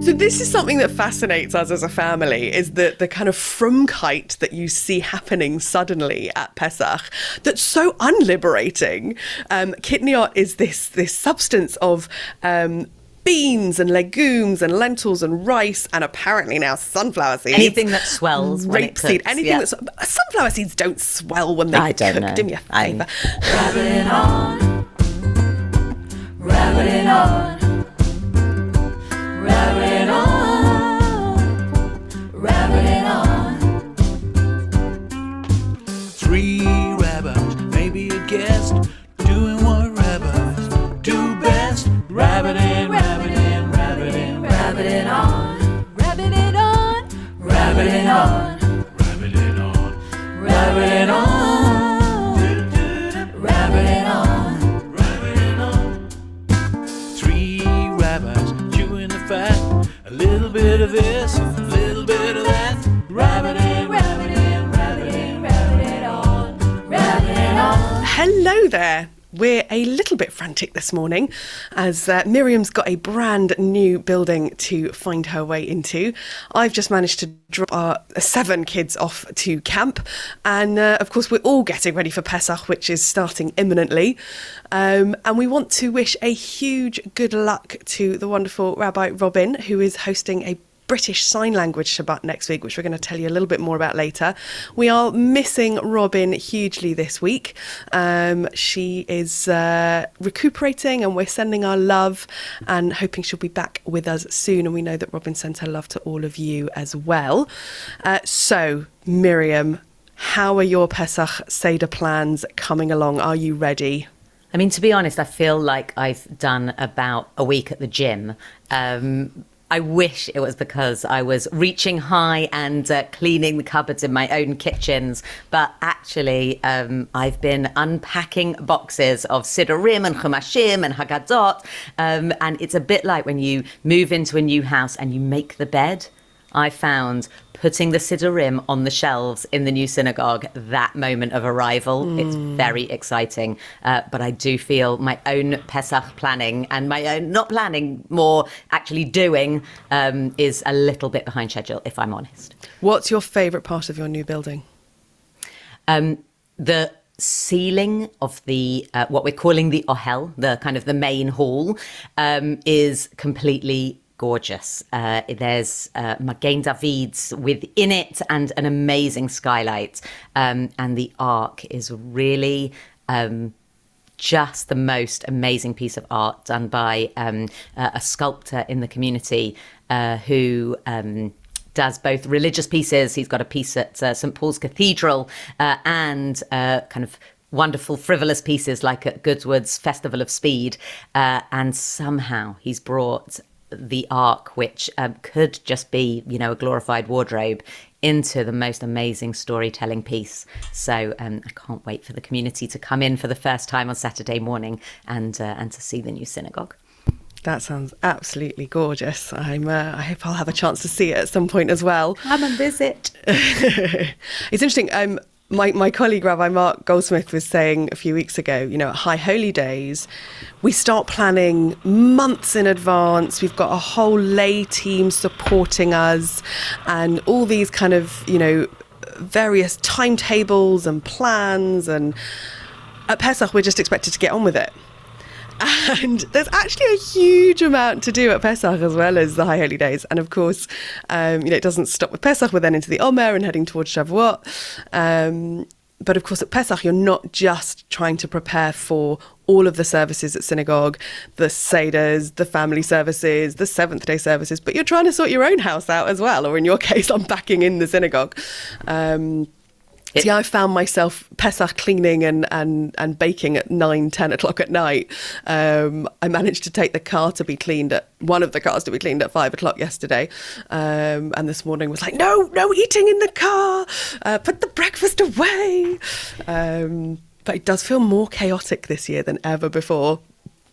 So this is something that fascinates us as a family, is the kind of frumkeit that you see happening suddenly at Pesach that's so unliberating. Kitniot is this substance of beans and legumes and lentils and rice and apparently now sunflower seeds. Anything that swells when it cooks. Rapeseed, anything that's... Sunflower seeds don't swell when they cook. Do me a favour. Rabbiting on, rabbiting on. Rabbiting on, rabbiting on. 3 rabbis, maybe a guest, doing what rabbis do best. Rabbiting, rabbiting, rabbiting, Rabbiting on, rabbiting on, rabbiting on, rabbiting on, rabbiting on, rabbiting on. rabbiting on. 3 rabbis chewing the fat, a little bit of this, a little bit of that. Rabbiting, rabbiting, rabbiting, Rabbiting on, rabbiting on. Hello there. We're a little bit frantic this morning as Miriam's got a brand new building to find her way into. I've just managed to drop our 7 kids off to camp. And of course, we're all getting ready for Pesach, which is starting imminently. And we want to wish a huge good luck to the wonderful Rabbi Robin, who is hosting a British Sign Language Shabbat next week, which we're going to tell you a little bit more about later. We are missing Robin hugely this week. She is recuperating and we're sending our love and hoping she'll be back with us soon. And we know that Robin sends her love to all of you as well. So, Miriam, how are your Pesach Seder plans coming along? Are you ready? I mean, to be honest, I feel like I've done about a week at the gym. I wish it was because I was reaching high and cleaning the cupboards in my own kitchens. But actually, I've been unpacking boxes of Sidurim and Chumashim and Haggadot. And it's a bit like when you move into a new house and you make the bed. I found putting the Sidurim on the shelves in the new synagogue, that moment of arrival, it's very exciting. But I do feel my own Pesach planning and my own, not planning, more actually doing, is a little bit behind schedule, if I'm honest. What's your favourite part of your new building? The ceiling of the what we're calling the ohel, the kind of the main hall, is completely gorgeous. There's Magen David's within it and an amazing skylight. And the ark is really just the most amazing piece of art done by a sculptor in the community who does both religious pieces. He's got a piece at St. Paul's Cathedral and kind of wonderful frivolous pieces like at Goodwood's Festival of Speed. And somehow he's brought the ark, which could just be, you know, a glorified wardrobe, into the most amazing storytelling piece. So I can't wait for the community to come in for the first time on Saturday morning and to see the new synagogue. That sounds absolutely gorgeous. I hope I'll have a chance to see it at some point as well. Come and visit. It's interesting. My colleague, Rabbi Mark Goldsmith, was saying a few weeks ago, you know, at High Holy Days, we start planning months in advance. We've got a whole lay team supporting us and all these kind of, you know, various timetables and plans. And at Pesach, we're just expected to get on with it. And there's actually a huge amount to do at Pesach as well as the High Holy Days. And of course, you know, it doesn't stop with Pesach. We're then into the Omer and heading towards Shavuot. But of course, at Pesach, you're not just trying to prepare for all of the services at synagogue, the Seders, the family services, the Seventh Day services, but you're trying to sort your own house out as well, or in your case, unpacking in the synagogue. See, I found myself Pesach cleaning and baking at 9-10 o'clock at night. I managed to take one of the cars to be cleaned at 5 o'clock yesterday. And this morning was like, no eating in the car, put the breakfast away. But it does feel more chaotic this year than ever before.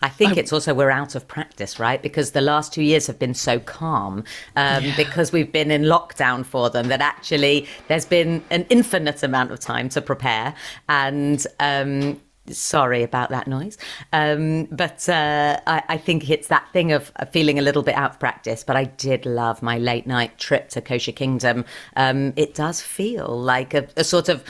I think it's also we're out of practice, right? Because the last 2 years have been so calm because we've been in lockdown for them that actually there's been an infinite amount of time to prepare. And Sorry about that noise. But I think it's that thing of feeling a little bit out of practice. But I did love my late night trip to Kosher Kingdom. It does feel like a sort of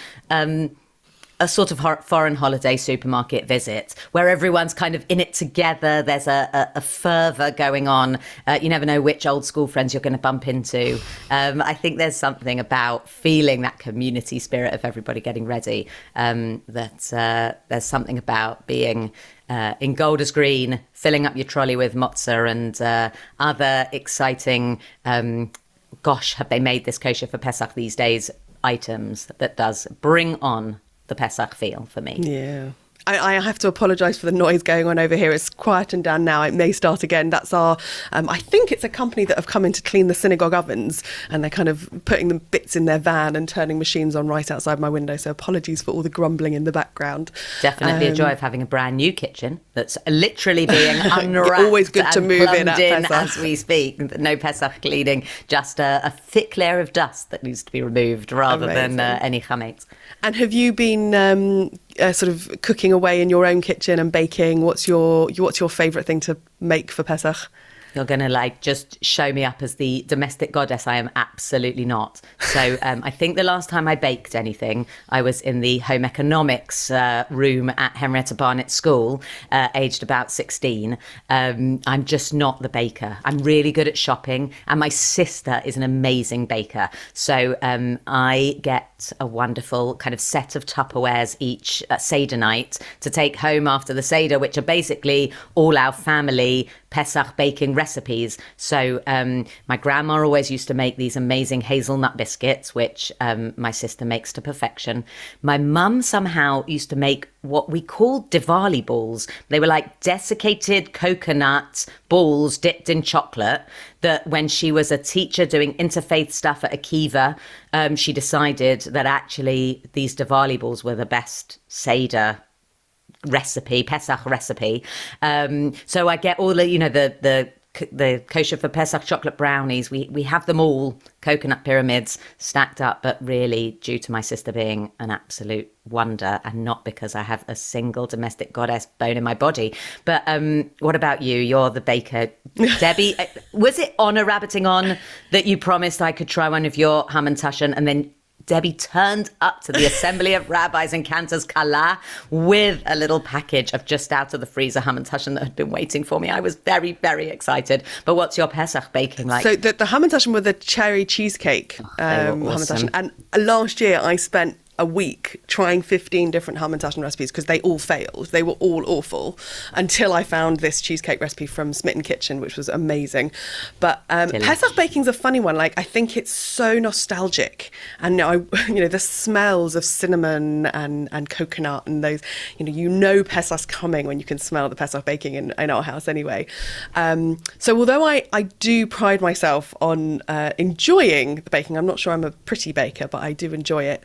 foreign holiday supermarket visit where everyone's kind of in it together. There's a fervour going on. You never know which old school friends you're going to bump into. I think there's something about feeling that community spirit of everybody getting ready. That there's something about being in Golders Green, filling up your trolley with matzah and other exciting, gosh, have they made this kosher for Pesach these days, items that does bring on the Pesach feel for me. Yeah. I have to apologise for the noise going on over here. It's quietened down now. It may start again. That's our, I think it's a company that have come in to clean the synagogue ovens, and they're kind of putting the bits in their van and turning machines on right outside my window. So apologies for all the grumbling in the background. Definitely a joy of having a brand new kitchen that's literally being unwrapped. Always good to move in at Pesach. As we speak. No Pesach cleaning, just a thick layer of dust that needs to be removed rather than any chametz. And have you been sort of cooking away in your own kitchen and baking? What's your favourite thing to make for Pesach? You're going to just show me up as the domestic goddess. I am absolutely not. So I think the last time I baked anything, I was in the home economics room at Henrietta Barnett School, aged about 16. I'm just not the baker. I'm really good at shopping, and my sister is an amazing baker. So I get a wonderful kind of set of Tupperwares each Seder night to take home after the Seder, which are basically all our family Pesach baking recipes. So my grandma always used to make these amazing hazelnut biscuits, which my sister makes to perfection. My mum somehow used to make what we called Diwali balls. They were like desiccated coconut balls dipped in chocolate that when she was a teacher doing interfaith stuff at Akiva, she decided that actually these Diwali balls were the best Seder recipe, Pesach recipe. So I get all the kosher for Pesach chocolate brownies. We have them all, coconut pyramids stacked up, but really due to my sister being an absolute wonder and not because I have a single domestic goddess bone in my body. But what about you? You're the baker. Debbie, was it honor rabbiting on that you promised I could try one of your hamantaschen, and then Debbie turned up to the Assembly of Rabbis in Cantor's Kala with a little package of just out of the freezer hamantaschen that had been waiting for me. I was very, very excited. But what's your Pesach baking like? So the hamantaschen were the cherry cheesecake hamantaschen. And last year I spent a week trying 15 different hamantaschen recipes because they all failed. They were all awful until I found this cheesecake recipe from Smitten Kitchen, which was amazing. But Pesach baking's a funny one. I think it's so nostalgic, and the smells of cinnamon and coconut and those, Pesach's coming when you can smell the Pesach baking in our house anyway. So although I do pride myself on enjoying the baking, I'm not sure I'm a pretty baker, but I do enjoy it.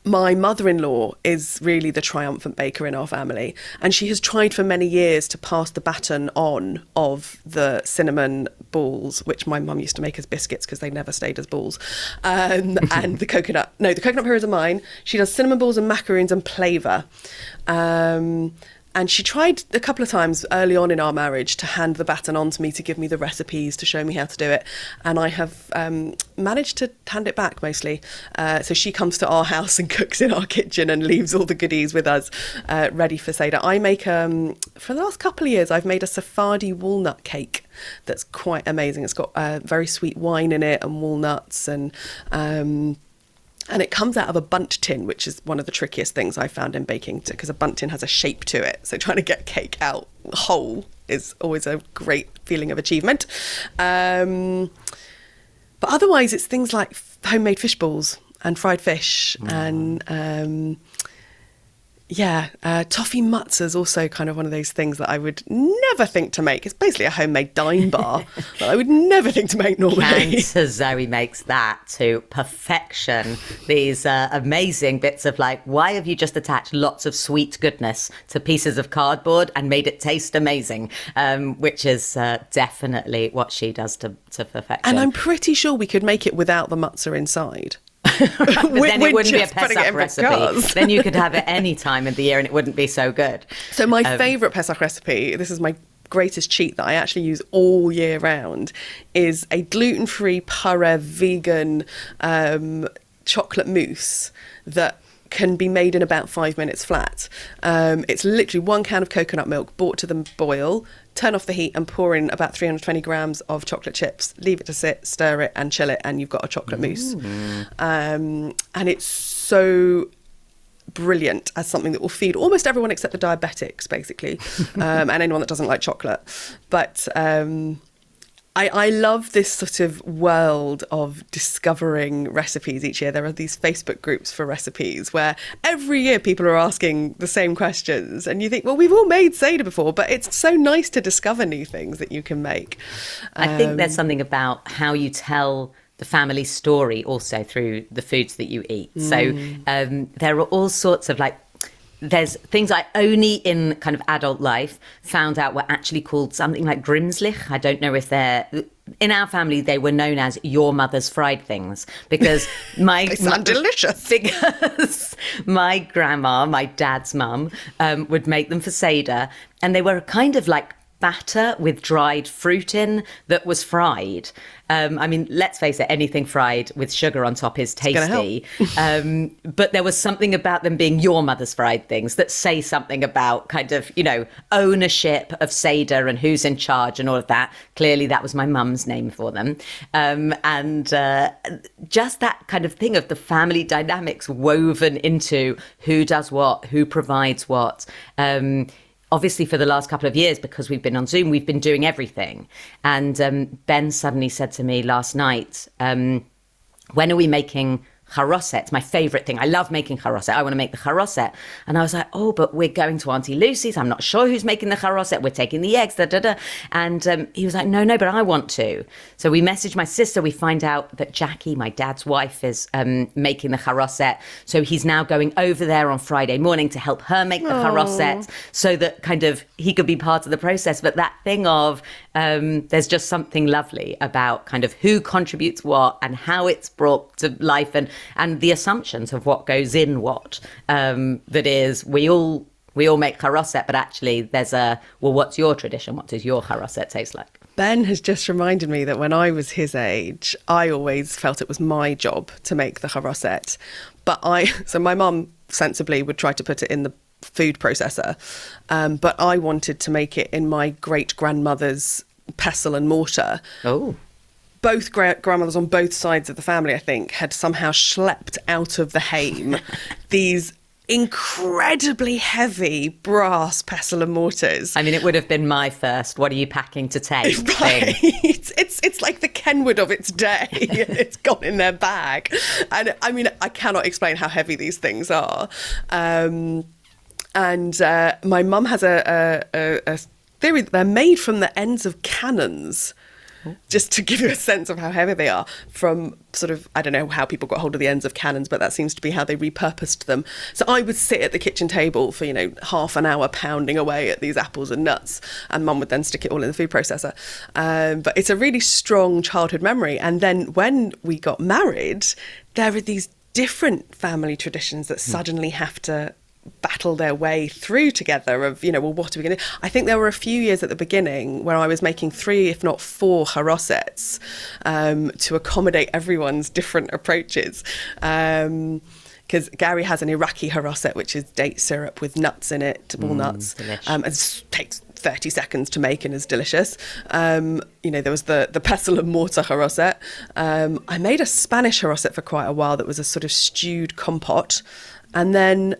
My mother-in-law is really the triumphant baker in our family, and she has tried for many years to pass the baton on of the cinnamon balls, which my mum used to make as biscuits because they never stayed as balls, and the coconut purées are mine. She does cinnamon balls and macaroons and plavor. And she tried a couple of times early on in our marriage to hand the baton on to me, to give me the recipes, to show me how to do it. And I have managed to hand it back mostly. So she comes to our house and cooks in our kitchen and leaves all the goodies with us ready for Seder. I make, for the last couple of years, I've made a Sephardi walnut cake that's quite amazing. It's got very sweet wine in it and walnuts and it comes out of a bundt tin, which is one of the trickiest things I found in baking, because a bundt tin has a shape to it. So trying to get cake out whole is always a great feeling of achievement. But otherwise, it's things like homemade fish balls and fried fish and toffee matzah is also kind of one of those things that I would never think to make. It's basically a homemade dime bar that I would never think to make normally. Cantor Zoe makes that to perfection. These amazing bits of why have you just attached lots of sweet goodness to pieces of cardboard and made it taste amazing, which is definitely what she does to perfection. And I'm pretty sure we could make it without the matzah inside. But then We're it wouldn't be a just putting it Pesach in recipe. because. Then you could have it any time of the year and it wouldn't be so good. So my favourite Pesach recipe, this is my greatest cheat that I actually use all year round, is a gluten-free, pare, vegan chocolate mousse that can be made in about 5 minutes flat. It's literally 1 can of coconut milk brought to the boil, turn off the heat and pour in about 320 grams of chocolate chips, leave it to sit, stir it and chill it, and you've got a chocolate mousse. And it's so brilliant as something that will feed almost everyone except the diabetics, basically, and anyone that doesn't like chocolate. But I love this sort of world of discovering recipes each year. There are these Facebook groups for recipes where every year people are asking the same questions. And you think, well, we've all made Seder before, but it's so nice to discover new things that you can make. I think there's something about how you tell the family story also through the foods that you eat. So there are all sorts of there's things I only in kind of adult life found out were actually called something like Grimslich. I don't know if they're... In our family, they were known as your mother's fried things because They sound delicious. Because my grandma, my dad's mum, would make them for Seder, and they were kind of like batter with dried fruit in that was fried. I mean, let's face it, anything fried with sugar on top is tasty. But there was something about them being your mother's fried things that say something about kind of, ownership of Seder and who's in charge and all of that. Clearly, that was my mum's name for them. And just that kind of thing of the family dynamics woven into who does what, who provides what. Obviously, for the last couple of years, because we've been on Zoom, we've been doing everything. And Ben suddenly said to me last night, when are we making charoset? It's my favourite thing. I love making charoset. I want to make the charoset. And I was like, oh, but we're going to Auntie Lucy's. I'm not sure who's making the charoset. We're taking the eggs, da, da, da. And he was like, no, but I want to. So we messaged my sister. We find out that Jackie, my dad's wife, is making the charoset. So he's now going over there on Friday morning to help her make the charoset so that kind of he could be part of the process. But that thing of there's just something lovely about kind of who contributes what and how it's brought to life and the assumptions of what goes in what. That is, we all make charoset, but actually there's what's your tradition? What does your charoset taste like? Ben has just reminded me that when I was his age, I always felt it was my job to make the charoset. So my mum sensibly would try to put it in the food processor, but I wanted to make it in my great-grandmother's pestle and mortar. Oh. Both grandmothers on both sides of the family, I think, had somehow schlepped out of the hame these incredibly heavy brass pestle and mortars. I mean, it would have been my first, what are you packing to take? Right. thing. It's like the Kenwood of its day. It's gone in their bag. And I mean, I cannot explain how heavy these things are. And my mum has a theory that they're made from the ends of cannons. Just to give you a sense of how heavy they are, from sort of, I don't know how people got hold of the ends of cannons, but that seems to be how they repurposed them. So I would sit at the kitchen table for, half an hour pounding away at these apples and nuts, and Mum would then stick it all in the food processor. But it's a really strong childhood memory. And then when we got married, there are these different family traditions that suddenly have to battle their way through together of, what are we going to do? I think there were a few years at the beginning where I was making 3, if not 4 charosets to accommodate everyone's different approaches. Because Gary has an Iraqi charoset, which is date syrup with nuts in it, walnuts. It takes 30 seconds to make and is delicious. There was the pestle and mortar charoset. I made a Spanish charoset for quite a while that was a sort of stewed compote. And then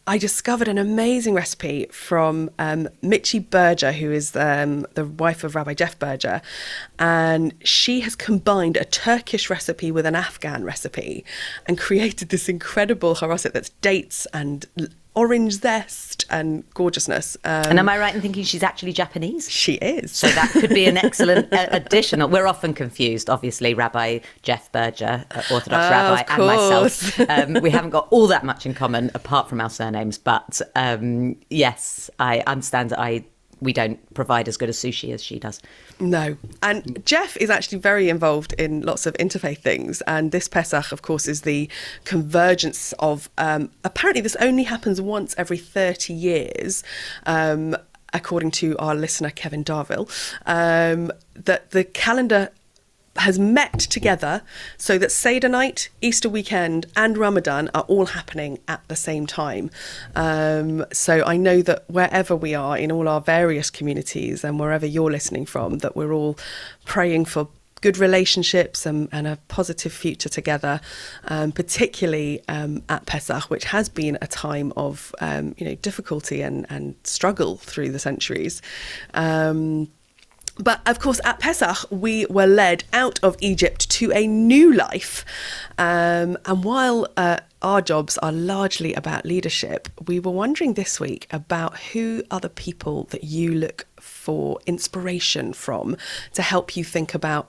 I discovered an amazing recipe from Mitchie Berger, who is the wife of Rabbi Jeff Berger. And she has combined a Turkish recipe with an Afghan recipe and created this incredible charoset that's dates and orange zest and gorgeousness. And am I right in thinking she's actually Japanese? She is. So that could be an excellent addition. We're often confused, obviously, Rabbi Jeff Berger, Orthodox Rabbi, and myself. We haven't got all that much in common apart from our surnames. But yes, I understand that we don't provide as good a sushi as she does. No. And Jeff is actually very involved in lots of interfaith things. And this Pesach, of course, is the convergence of, apparently this only happens once every 30 years, according to our listener, Kevin Darville, that the calendar has met together so that Seder night, Easter weekend and Ramadan are all happening at the same time. So I know that wherever we are in all our various communities and wherever you're listening from, that we're all praying for good relationships and a positive future together, particularly at Pesach, which has been a time of difficulty and struggle through the centuries. But of course, at Pesach, we were led out of Egypt to a new life. And while our jobs are largely about leadership, we were wondering this week about who are the people that you look for inspiration from to help you think about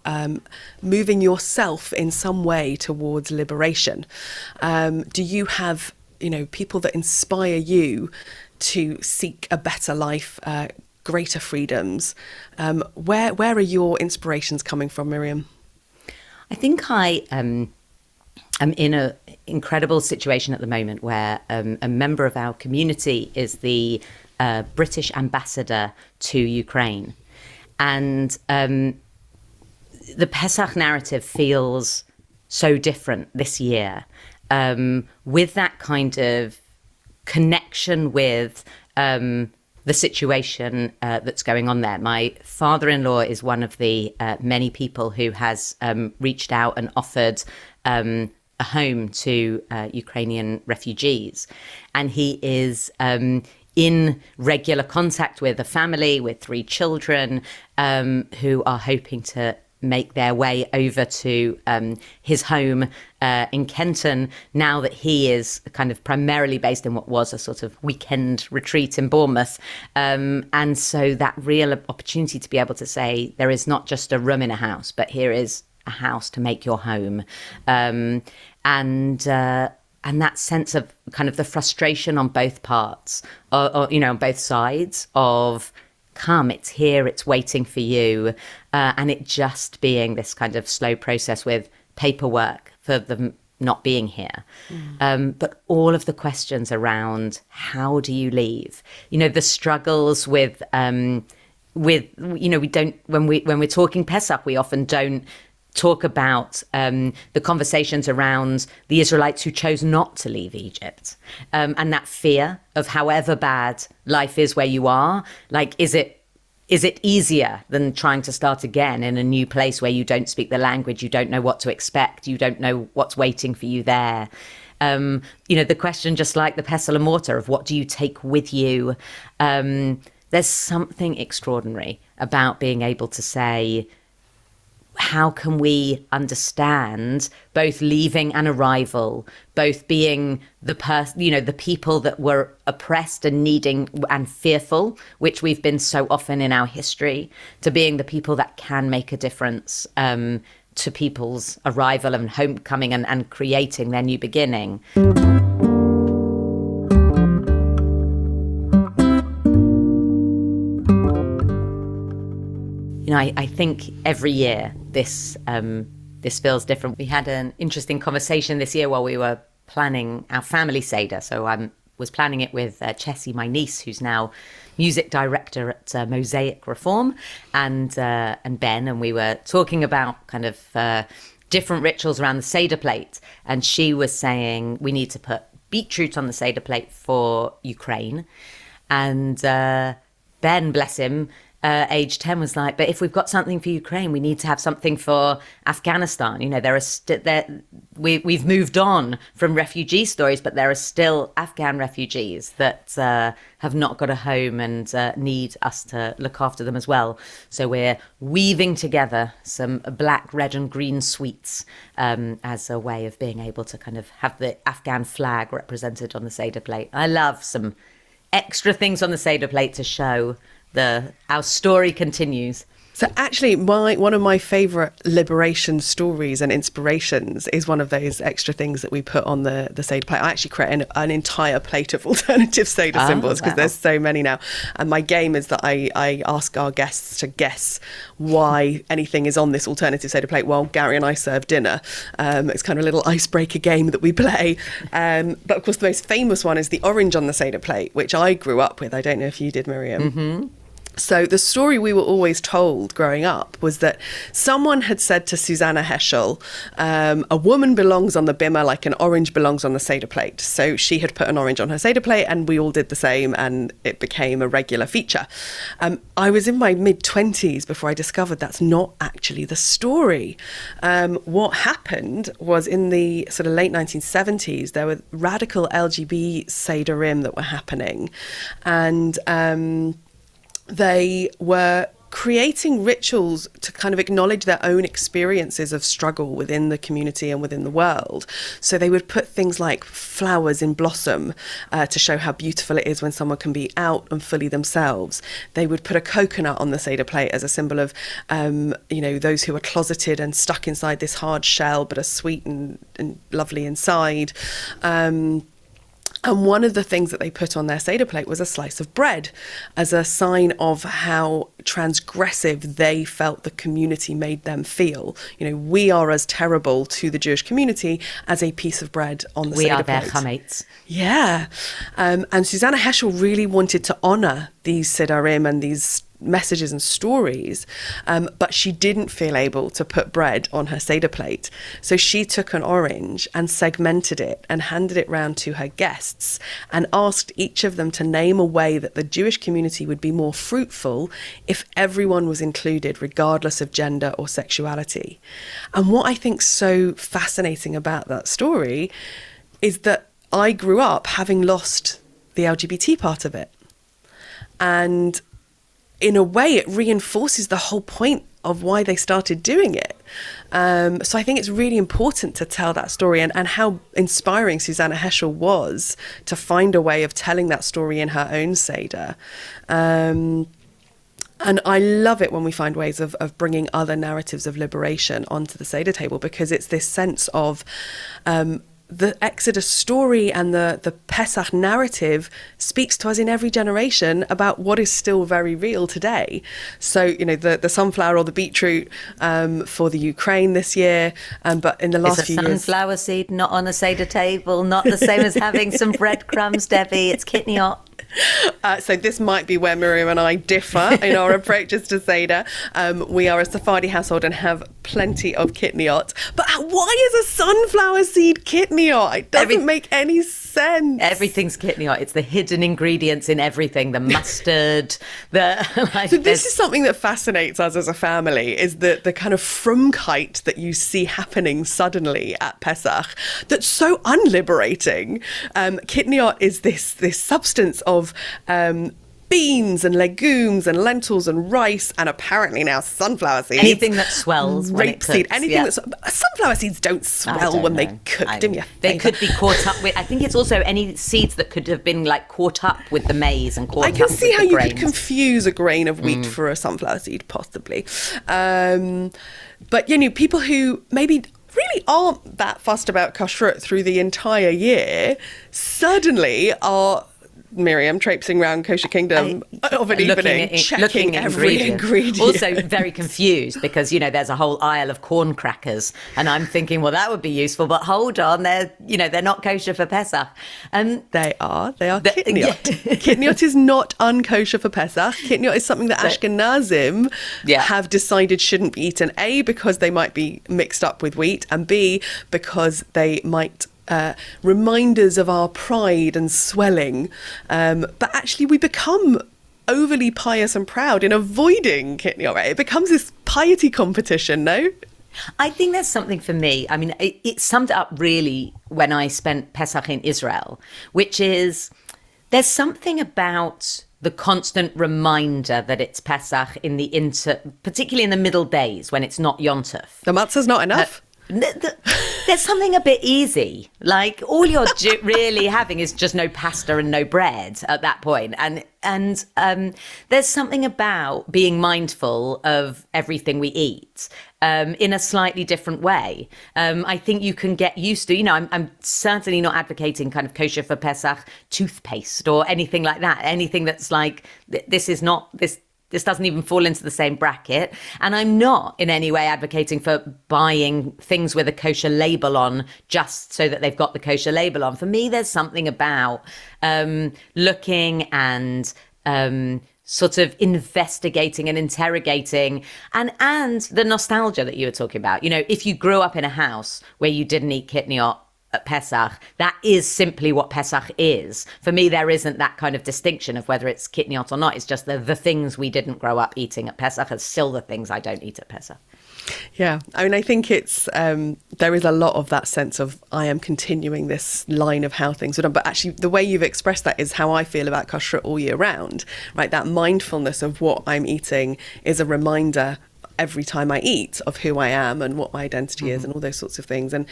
moving yourself in some way towards liberation. Do you have, people that inspire you to seek a better life, greater freedoms? Where are your inspirations coming from, Miriam? I think I am in an incredible situation at the moment where a member of our community is the British ambassador to Ukraine. And the Pesach narrative feels so different this year, with that kind of connection with the situation that's going on there. My father-in-law is one of the many people who has reached out and offered a home to Ukrainian refugees. And he is in regular contact with a family with 3 children who are hoping to make their way over to his home in Kenton, now that he is kind of primarily based in what was a sort of weekend retreat in Bournemouth. And so that real opportunity to be able to say, there is not just a room in a house, but here is a house to make your home. And that sense of kind of the frustration on both parts, or on both sides of, come, it's here, it's waiting for you. And it just being this kind of slow process with paperwork for them not being here. But all of the questions around how do you leave? The struggles with we don't, when we're talking Pesach, we often don't talk about the conversations around the Israelites who chose not to leave Egypt, and that fear of however bad life is where you are, like, is it easier than trying to start again in a new place where you don't speak the language, you don't know what to expect, you don't know what's waiting for you there? The question, just like the pestle and mortar, of what do you take with you? There's something extraordinary about being able to say, how can we understand both leaving and arrival, both being the people that were oppressed and needing and fearful, which we've been so often in our history, to being the people that can make a difference to people's arrival and homecoming and creating their new beginning. I think every year this feels different. We had an interesting conversation this year while we were planning our family Seder. So I was planning it with Chessie, my niece, who's now music director at Mosaic Reform, and Ben, and we were talking about kind of different rituals around the Seder plate. And she was saying we need to put beetroot on the Seder plate for Ukraine. And Ben, bless him, age 10, was like, but if we've got something for Ukraine, we need to have something for Afghanistan. We've moved on from refugee stories, but there are still Afghan refugees that have not got a home and need us to look after them as well. So we're weaving together some black, red and green sweets as a way of being able to kind of have the Afghan flag represented on the Seder plate. I love some extra things on the Seder plate to show our story continues. So actually, one of my favourite liberation stories and inspirations is one of those extra things that we put on the Seder plate. I actually create an entire plate of alternative Seder symbols because there's so many now. And my game is that I ask our guests to guess why anything is on this alternative Seder plate while Gary and I serve dinner. It's kind of a little icebreaker game that we play. But of course, the most famous one is the orange on the Seder plate, which I grew up with. I don't know if you did, Miriam. Mm-hmm. So the story we were always told growing up was that someone had said to Susanna Heschel, a woman belongs on the bimmer like an orange belongs on the Seder plate. So she had put an orange on her Seder plate and we all did the same and it became a regular feature. I was in my mid-20s before I discovered that's not actually the story. What happened was in the sort of late 1970s, there were radical LGBT Sederim that were happening. And they were creating rituals to kind of acknowledge their own experiences of struggle within the community and within the world. So they would put things like flowers in blossom to show how beautiful it is when someone can be out and fully themselves. They would put a coconut on the Seder plate as a symbol of, those who are closeted and stuck inside this hard shell, but are sweet and lovely inside. And one of the things that they put on their Seder plate was a slice of bread as a sign of how transgressive they felt the community made them feel. You know, we are as terrible to the Jewish community as a piece of bread on the Seder plate. We are their chametz. Yeah. And Susanna Heschel really wanted to honour these Sedarim and these messages and stories, but she didn't feel able to put bread on her Seder plate. So she took an orange and segmented it and handed it round to her guests and asked each of them to name a way that the Jewish community would be more fruitful if everyone was included, regardless of gender or sexuality. And what I think's so fascinating about that story is that I grew up having lost the LGBT part of it. And in a way, it reinforces the whole point of why they started doing it. So I think it's really important to tell that story and how inspiring Susanna Heschel was to find a way of telling that story in her own Seder. And I love it when we find ways of bringing other narratives of liberation onto the Seder table, because it's this sense of the Exodus story and the Pesach narrative speaks to us in every generation about what is still very real today. So, the sunflower or the beetroot for the Ukraine this year, but in the last few years... It's a sunflower seed not on a Seder table, not the same as having some breadcrumbs, Debbie. It's kitniot. So this might be where Miriam and I differ in our approaches to Seder. We are a Sephardi household and have plenty of kitniot. But why is a sunflower seed kitniot? It doesn't make any sense. Everything's kitniot. It's the hidden ingredients in everything. The mustard. So this is something that fascinates us as a family, is the kind of frumkeit that you see happening suddenly at Pesach that's so unliberating. Kitniot is this substance of beans and legumes and lentils and rice and apparently now sunflower seeds. Anything that swells when it cooks. Rapeseed, anything that's... Sunflower seeds don't swell when they cook. Do me a favour. They could be caught up with... I think it's also any seeds that could have been caught up with the maize and caught up with the grains. I can see how you could confuse a grain of wheat for a sunflower seed, possibly. But, people who maybe really aren't that fussed about kashrut through the entire year suddenly are... Miriam, traipsing around Kosher Kingdom of an evening, checking every ingredient. Also very confused because, there's a whole aisle of corn crackers and I'm thinking, well, that would be useful, but hold on, they're not kosher for Pesach. They are kitniot. Kitniot is not unkosher for Pesach. Kitniot is something that Ashkenazim have decided shouldn't be eaten, A, because they might be mixed up with wheat, and B, because they might... reminders of our pride and swelling, but actually we become overly pious and proud in avoiding kitniot, right? It becomes this piety competition, no? I think there's something for me. I mean, it summed up really when I spent Pesach in Israel, which is there's something about the constant reminder that it's Pesach particularly in the middle days when it's not Yom Tov. The matzah's not enough? There's something a bit easy. Like all you're really having is just no pasta and no bread at that point. And there's something about being mindful of everything we eat in a slightly different way. I think you can get used to, I'm certainly not advocating kind of kosher for Pesach toothpaste or anything like that. Anything that's like, this doesn't even fall into the same bracket. And I'm not in any way advocating for buying things with a kosher label on just so that they've got the kosher label on. For me, there's something about looking and sort of investigating and interrogating and the nostalgia that you were talking about. If you grew up in a house where you didn't eat kitniot at Pesach, that is simply what Pesach is. For me, there isn't that kind of distinction of whether it's kitniot or not. It's just the things we didn't grow up eating at Pesach are still the things I don't eat at Pesach. Yeah, I mean, I think it's there is a lot of that sense of I am continuing this line of how things are done. But actually, the way you've expressed that is how I feel about kashrut all year round, right? That mindfulness of what I'm eating is a reminder every time I eat of who I am and what my identity is and all those sorts of things. And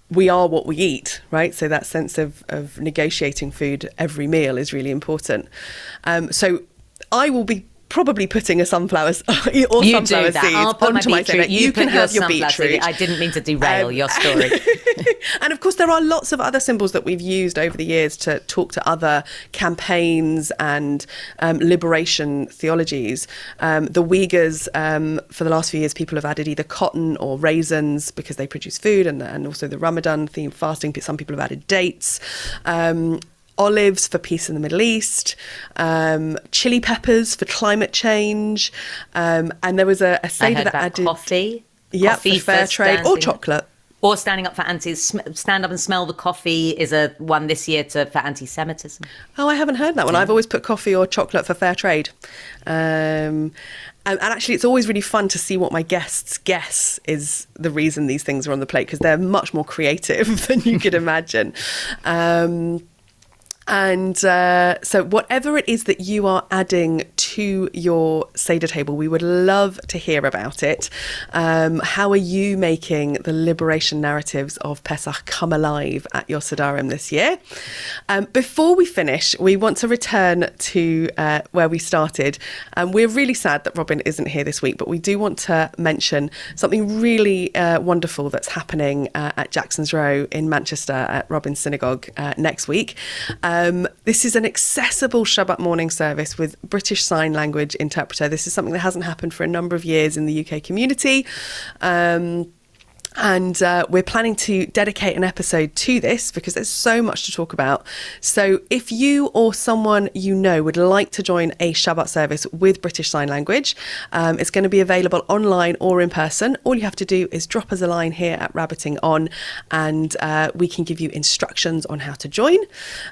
we are what we eat, right? So that sense of negotiating food every meal is really important. So I will be probably putting a sunflower or You sunflower do that. seeds I'll put onto my beetroot. Seder. You can have your beetroot. I didn't mean to derail your story. And of course, there are lots of other symbols that we've used over the years to talk to other campaigns and liberation theologies. The Uyghurs, for the last few years, people have added either cotton or raisins because they produce food, and also the Ramadan themed fasting. Some people have added dates. Olives for peace in the Middle East, chili peppers for climate change, and there was a Seder that added coffee. Yeah, Coffee for fair trade or chocolate. Or standing up for stand up and smell the coffee is a one this year for anti-Semitism. Oh, I haven't heard that one. I've always put coffee or chocolate for fair trade. And actually, it's always really fun to see what my guests guess is the reason these things are on the plate, because they're much more creative than you could imagine. And so whatever it is that you are adding to your Seder table, we would love to hear about it. How are you making the liberation narratives of Pesach come alive at your Sedarim this year? Before we finish, we want to return to where we started. We're really sad that Robin isn't here this week, but we do want to mention something really wonderful that's happening at Jackson's Row in Manchester at Robin's Synagogue next week. This is an accessible Shabbat morning service with British Sign Language interpreter. This is something that hasn't happened for a number of years in the UK community. And we're planning to dedicate an episode to this because there's so much to talk about. So if you or someone you know would like to join a Shabbat service with British Sign Language, it's going to be available online or in person. All you have to do is drop us a line here at Rabbiting On, and we can give you instructions on how to join.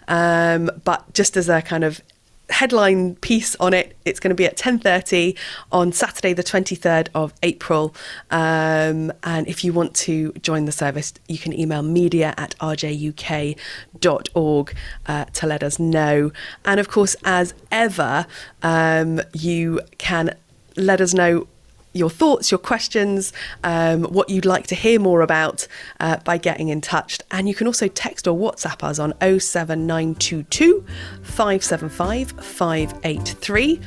But just as a kind of headline piece on it, it's going to be at 10:30 on Saturday the 23rd of April, and if you want to join the service, you can email media@rjuk.org to let us know. And of course, as ever, you can let us know your thoughts, your questions, what you'd like to hear more about by getting in touch. And you can also text or WhatsApp us on 07922 575 583.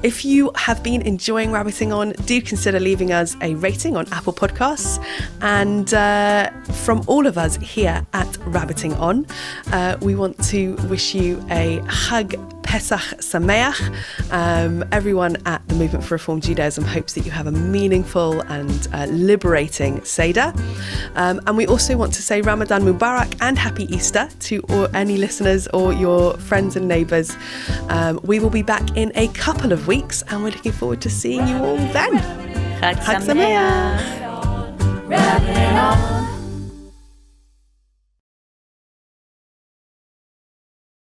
If you have been enjoying Rabbiting On, do consider leaving us a rating on Apple Podcasts. And from all of us here at Rabbiting On, we want to wish you a Chag Pesach Sameach. Everyone at the Movement for Reform Judaism hopes that you have a meaningful and liberating Seder. And we also want to say Ramadan Mubarak and Happy Easter to any listeners or your friends and neighbours. We will be back in a couple of weeks, and we're looking forward to seeing you all then. Chag Chag Sameach. Sameach. Rabbit on.